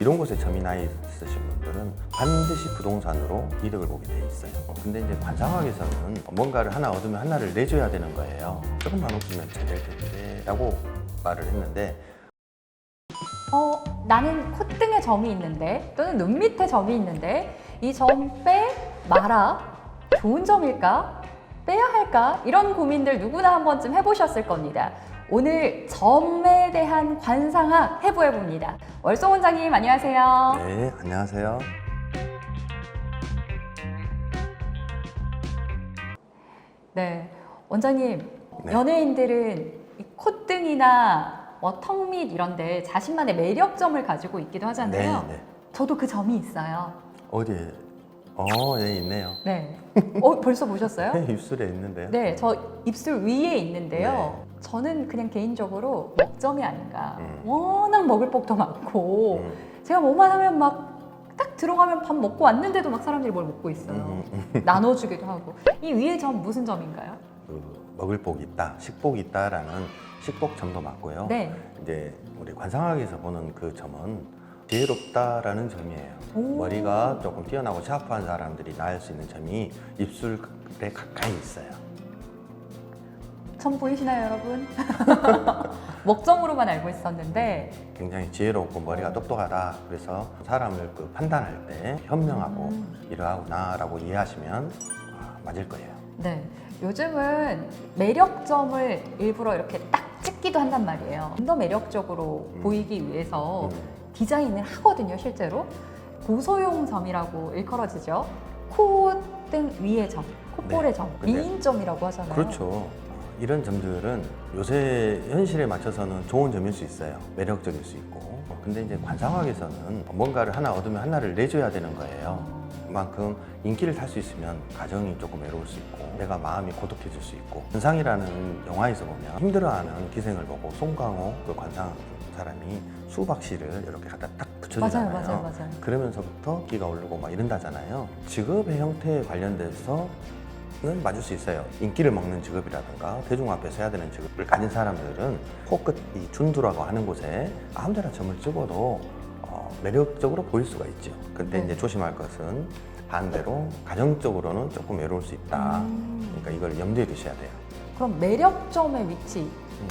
이런 곳에 점이 나 있으신 분들은 반드시 부동산으로 이득을 보게 돼 있어요. 근데 이제 관상학에서는 뭔가를 하나 얻으면 하나를 내줘야 되는 거예요. 조금만 없으면 잘 될 텐데 라고 말을 했는데, 나는 콧등에 점이 있는데 또는 눈 밑에 점이 있는데 이 점 빼 마라. 좋은 점일까? 빼야 할까? 이런 고민들 누구나 한 번쯤 해보셨을 겁니다. 오늘 점에 대한 관상학 해부해봅니다. 월송 원장님 안녕하세요. 네, 안녕하세요. 네, 원장님, 네. 연예인들은 이 콧등이나 턱 밑 이런데 자신만의 매력점을 가지고 있기도 하잖아요. 네, 네. 저도 그 점이 있어요. 어디에? 네, 있네요. 네. 벌써 보셨어요? 네, 입술에 있는데요. 네, 저 입술 위에 있는데요. 저는 그냥 개인적으로 먹점이 아닌가. 워낙 먹을 복도 많고 제가 뭐만 하면 막 딱 들어가면 밥 먹고 왔는데도 막 사람들이 뭘 먹고 있어요. 나눠주기도 하고. 이 위에 점 무슨 점인가요? 먹을 복이 있다, 식복이 있다라는 식복점도 맞고요. 네. 이제 우리 관상학에서 보는 그 점은 지혜롭다라는 점이에요. 오. 머리가 조금 뛰어나고 샤프한 사람들이 낳을 수 있는 점이 입술에 가까이 있어요. 점 보이시나요, 여러분? 먹점으로만 알고 있었는데 굉장히 지혜롭고 머리가 똑똑하다. 그래서 사람을 판단할 때 현명하고 이러하구나라고 이해하시면 맞을 거예요. 네, 요즘은 매력점을 일부러 이렇게 딱 찍기도 한단 말이에요. 좀 더 매력적으로 보이기 위해서 디자인을 하거든요, 실제로. 고소용 점이라고 일컬어지죠. 콧등 위의 점, 콧볼의 네. 점, 근데 미인점이라고 하잖아요. 그렇죠. 이런 점들은 요새 현실에 맞춰서는 좋은 점일 수 있어요. 매력적일 수 있고. 근데 이제 관상학에서는 뭔가를 하나 얻으면 하나를 내줘야 되는 거예요. 그만큼 인기를 탈 수 있으면 가정이 조금 외로울 수 있고 내가 마음이 고독해질 수 있고, 관상이라는 영화에서 보면 힘들어하는 기생을 보고 송강호 그 관상 사람이 수박씨를 이렇게 갖다 딱 붙여주잖아요. 맞아요. 그러면서부터 기가 오르고 막 이런다잖아요. 직업의 형태에 관련돼서는 맞을 수 있어요. 인기를 먹는 직업이라든가 대중 앞에 서야 되는 직업을 가진 사람들은 코끝 이 준두라고 하는 곳에 아무데나 점을 찍어도 매력적으로 보일 수가 있죠. 근데 이제 조심할 것은 반대로 가정적으로는 조금 외로울 수 있다. 그러니까 이걸 염두에 두셔야 돼요. 그럼 매력점의 위치,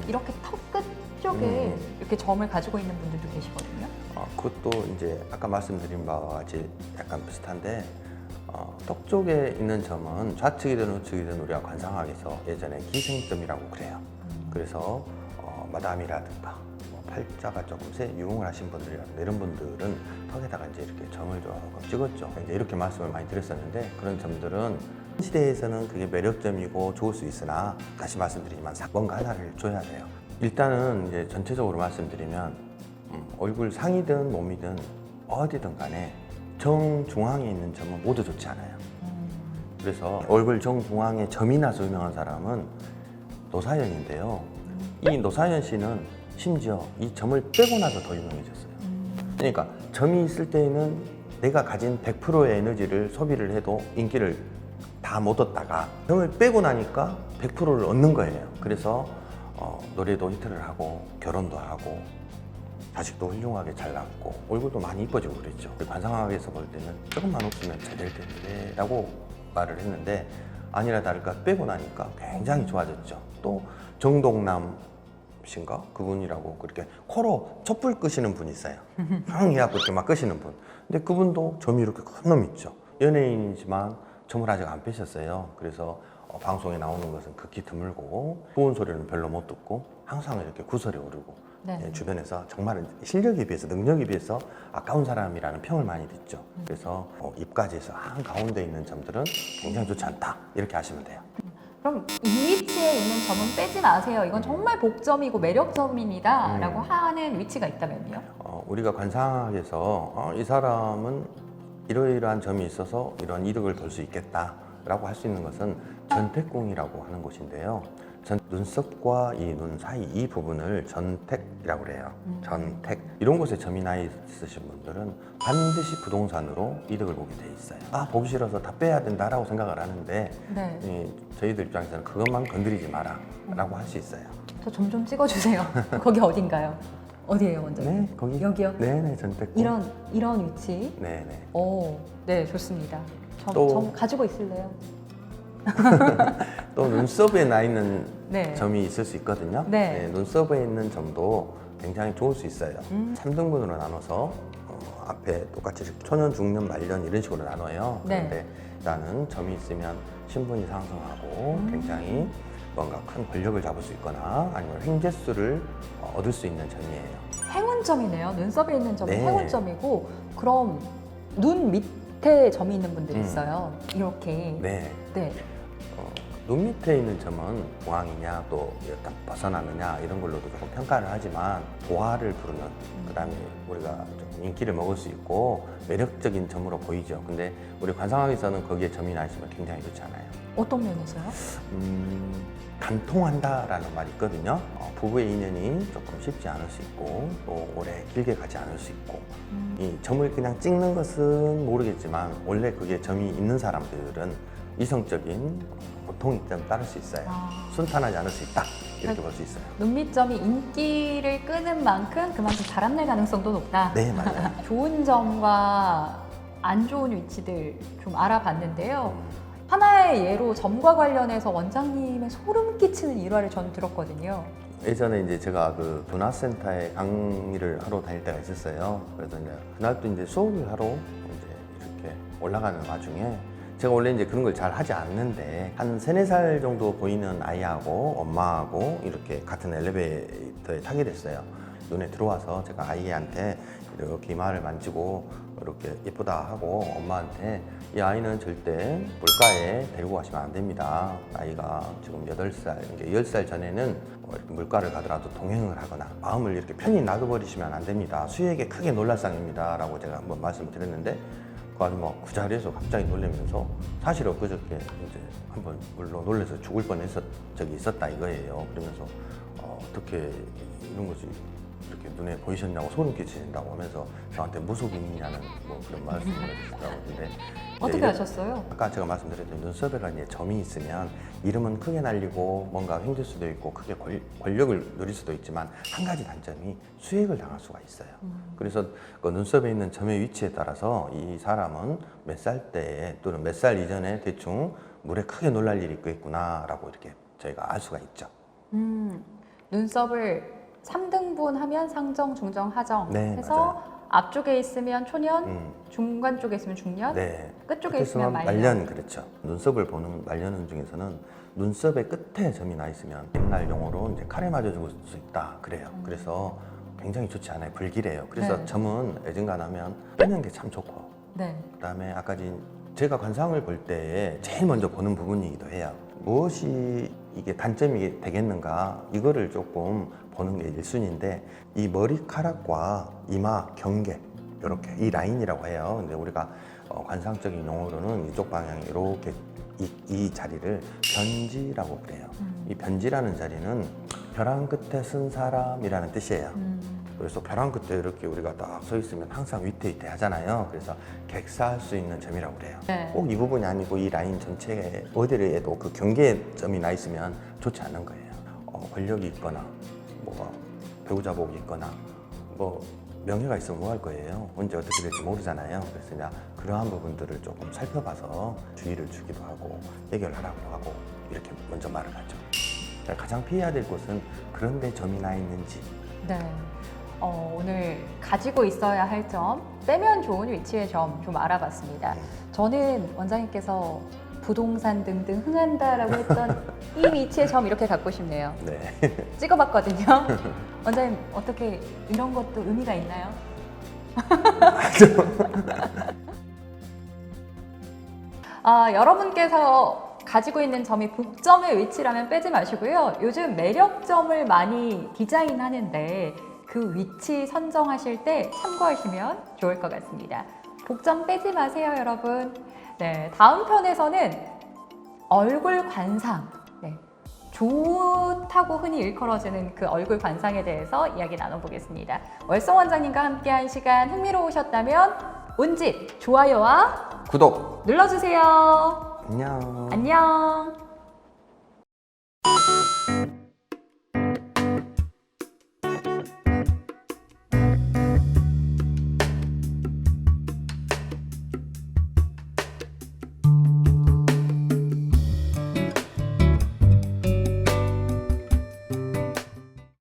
이렇게 턱끝 쪽에 이렇게 점을 가지고 있는 분들도 계시거든요. 그것도 이제 아까 말씀드린 바와 같이 약간 비슷한데, 턱 쪽에 있는 점은 좌측이든 우측이든 우리가 관상학에서 예전에 기생점이라고 그래요. 그래서 마담이라든가 팔자가 조금 세 유흥을 하신 분들이라든가 이런 분들은 턱에다가 이제 이렇게 점을 조금 찍었죠. 이제 이렇게 말씀을 많이 드렸었는데, 그런 점들은 시대에서는 그게 매력점이고 좋을 수 있으나 다시 말씀드리지만 뭔가 하나를 줘야 돼요. 일단은 이제 전체적으로 말씀드리면 얼굴 상이든 몸이든 어디든 간에 정중앙에 있는 점은 모두 좋지 않아요. 그래서 얼굴 정중앙에 점이 나서 유명한 사람은 노사연인데요. 이 노사연 씨는 심지어 이 점을 빼고 나서 더 유명해졌어요. 그러니까 점이 있을 때에는 내가 가진 100%의 에너지를 소비를 해도 인기를 다 못 얻다가 점을 빼고 나니까 100%를 얻는 거예요. 그래서 노래도 히트를 하고 결혼도 하고 자식도 훌륭하게 잘 낳고 얼굴도 많이 이뻐지고 그랬죠. 관상학에서 볼 때는 조금만 없으면 잘 될 텐데 라고 말을 했는데, 아니라 다를까 빼고 나니까 굉장히 좋아졌죠. 또 정동남 씨인가? 그분이라고 그렇게 코로 촛불 끄시는 분이 있어요. 해갖고 이렇게 막 끄시는 분. 근데 그분도 점이 이렇게 큰 놈 있죠. 연예인이지만 점을 아직 안 빼셨어요. 그래서 방송에 나오는 것은 극히 드물고 좋은 소리는 별로 못 듣고 항상 이렇게 구설에 오르고 주변에서 정말 실력에 비해서 능력에 비해서 아까운 사람이라는 평을 많이 듣죠. 그래서 입까지 해서 한가운데 있는 점들은 굉장히 좋지 않다, 이렇게 하시면 돼요. 그럼 이 위치에 있는 점은 빼지 마세요. 이건 정말 복점이고 매력점입니다. 라고 하는 위치가 있다면요? 우리가 관상학에서 이 사람은 이러이러한 점이 있어서 이런 이득을 볼 수 있겠다라고 할 수 있는 것은 전택궁이라고 하는 곳인데요. 눈썹과 이 눈 사이 이 부분을 전택이라고 그래요. 전택. 이런 곳에 점이 나 있으신 분들은 반드시 부동산으로 이득을 보게 돼 있어요. 보기 싫어서 다 빼야 된다라고 생각을 하는데 저희들 입장에서는 그것만 건드리지 마라 라고 할 수 있어요. 저 점 좀 찍어주세요. 거기 어딘가요? 어디예요, 원장님? 네, 거기. 여기요? 네네, 전태궁. 이런 위치. 네네. 오, 네, 좋습니다. 또- 점 가지고 있을래요? 또 눈썹에 나 있는 네. 점이 있을 수 있거든요. 네. 눈썹에 있는 점도 굉장히 좋을 수 있어요. 3등분으로 나눠서 앞에 똑같이 이렇게 초년, 중년, 말년 이런 식으로 나눠요. 네. 그런데 일단은 점이 있으면 신분이 상승하고 굉장히 뭔가 큰 권력을 잡을 수 있거나 아니면 횡재수를 얻을 수 있는 점이에요. 행운점이네요. 눈썹에 있는 점이 네. 행운점이고, 그럼 눈 밑에 점이 있는 분들이 음. 있어요. 이렇게. 네. 네. 눈 밑에 있는 점은 공황이냐 또 딱 벗어나느냐 이런 걸로도 조금 평가를 하지만 보화를 부르는 그다음에 우리가 좀 인기를 먹을 수 있고 매력적인 점으로 보이죠. 근데 우리 관상학에서는 거기에 점이 나 있으면 굉장히 좋지 않아요. 어떤 면에서요? 간통한다라는 말이 있거든요. 부부의 인연이 조금 쉽지 않을 수 있고 또 오래 길게 가지 않을 수 있고 이 점을 그냥 찍는 것은 모르겠지만 원래 그게 점이 있는 사람들은 이성적인 고통이 좀 따를 수 있어요. 순탄하지 않을 수 있다 이렇게 볼 수 있어요. 눈밑점이 인기를 끄는 만큼 그만큼 바람날 가능성도 높다. 네, 맞아요. 좋은 점과 안 좋은 위치들 좀 알아봤는데요. 하나의 예로 점과 관련해서 원장님의 소름 끼치는 일화를 저는 들었거든요. 예전에 이제 제가 그 문화센터에 강의를 하러 다닐 때가 있었어요. 그래서 이제 그날도 이제 수업을 하러 이제 이렇게 올라가는 와중에 제가 원래 이제 그런 걸 잘 하지 않는데 한 3, 4살 정도 보이는 아이하고 엄마하고 이렇게 같은 엘리베이터에 타게 됐어요. 눈에 들어와서 제가 아이한테 이렇게 이마를 만지고 이렇게 예쁘다 하고 엄마한테 이 아이는 절대 물가에 데리고 가시면 안 됩니다. 아이가 지금 8살, 이게 10살 전에는 이렇게 물가를 가더라도 동행을 하거나 마음을 이렇게 편히 놔둬버리시면 안 됩니다. 수액에 크게 놀랄 상입니다. 라고 제가 한번 말씀을 드렸는데 그 아줌마 그 자리에서 갑자기 놀라면서 사실 엊그저께 이제 한번 물로 놀라서 죽을 뻔했었 적이 있었다 이거예요. 그러면서 어떻게 이런 것이 이렇게 눈에 보이셨냐고 소름 끼치신다고 하면서 저한테 무속이 있냐는 뭐 그런 말씀을 해주시더라고요. 근데 어떻게 이런- 하셨어요? 아까 제가 말씀드렸던 눈썹에가 이제 점이 있으면 이름은 크게 날리고 뭔가 횡될 수도 있고 크게 권력을 누릴 수도 있지만 한 가지 단점이 수액을 당할 수가 있어요. 그래서 그 눈썹에 있는 점의 위치에 따라서 이 사람은 몇 살 때에 또는 몇 살 이전에 대충 물에 크게 놀랄 일이 있겠구나라고 이렇게 저희가 알 수가 있죠. 눈썹을 3등분 하면 상정, 중정, 하정 네, 해서 앞쪽에 있으면 초년, 중간 쪽에 있으면 중년, 네. 끝쪽에 끝에 있으면 있으면 말년. 그렇죠. 눈썹을 보는 말년운 중에서는 눈썹의 끝에 점이 나 있으면 옛날 용어로 이제 칼에 맞아 죽을 수 있다 그래요. 그래서 굉장히 좋지 않아요. 불길해요. 그래서 네. 점은 애증간하면 빼는 게 참 좋고 네. 그다음에 아까 제가 관상을 볼 때에 제일 먼저 보는 부분이기도 해요. 무엇이 이게 단점이 되겠는가 이거를 조금 보는 게 1순위인데 이 머리카락과 이마 경계 이렇게 이 라인이라고 해요. 근데 우리가 관상적인 용어로는 이쪽 방향에 이렇게 이 자리를 변지라고 그래요. 이 변지라는 자리는 벼랑 끝에 쓴 사람이라는 뜻이에요. 그래서 벼랑 끝에 이렇게 우리가 딱 서 있으면 항상 위태위태 하잖아요. 그래서 객사할 수 있는 점이라고 그래요. 네. 꼭 이 부분이 아니고 이 라인 전체에 어디에도 그 경계점이 나 있으면 좋지 않은 거예요. 권력이 있거나 뭐가 배우자복이 있거나 뭐 명예가 있으면 뭐 할 거예요. 언제 어떻게 될지 모르잖아요. 그래서 이제 그러한 부분들을 조금 살펴봐서 주의를 주기도 하고 해결하라고 하고 이렇게 먼저 말을 하죠. 가장 피해야 될 곳은 그런 데 점이 나 있는지. 네. 오늘 가지고 있어야 할 점, 빼면 좋은 위치의 점 좀 알아봤습니다. 저는 원장님께서 부동산 등등 흥한다라고 했던 이 위치의 점 이렇게 갖고 싶네요. 네. 찍어봤거든요. 원장님 어떻게 이런 것도 의미가 있나요? 여러분께서 가지고 있는 점이 복점의 위치라면 빼지 마시고요. 요즘 매력점을 많이 디자인하는데 그 위치 선정하실 때 참고하시면 좋을 것 같습니다. 복점 빼지 마세요, 여러분. 네, 다음 편에서는 얼굴 관상, 네, 좋다고 흔히 일컬어지는 그 얼굴 관상에 대해서 이야기 나눠보겠습니다. 월성 원장님과 함께한 시간 흥미로우셨다면 온집 좋아요와 구독 눌러주세요. 안녕. 안녕.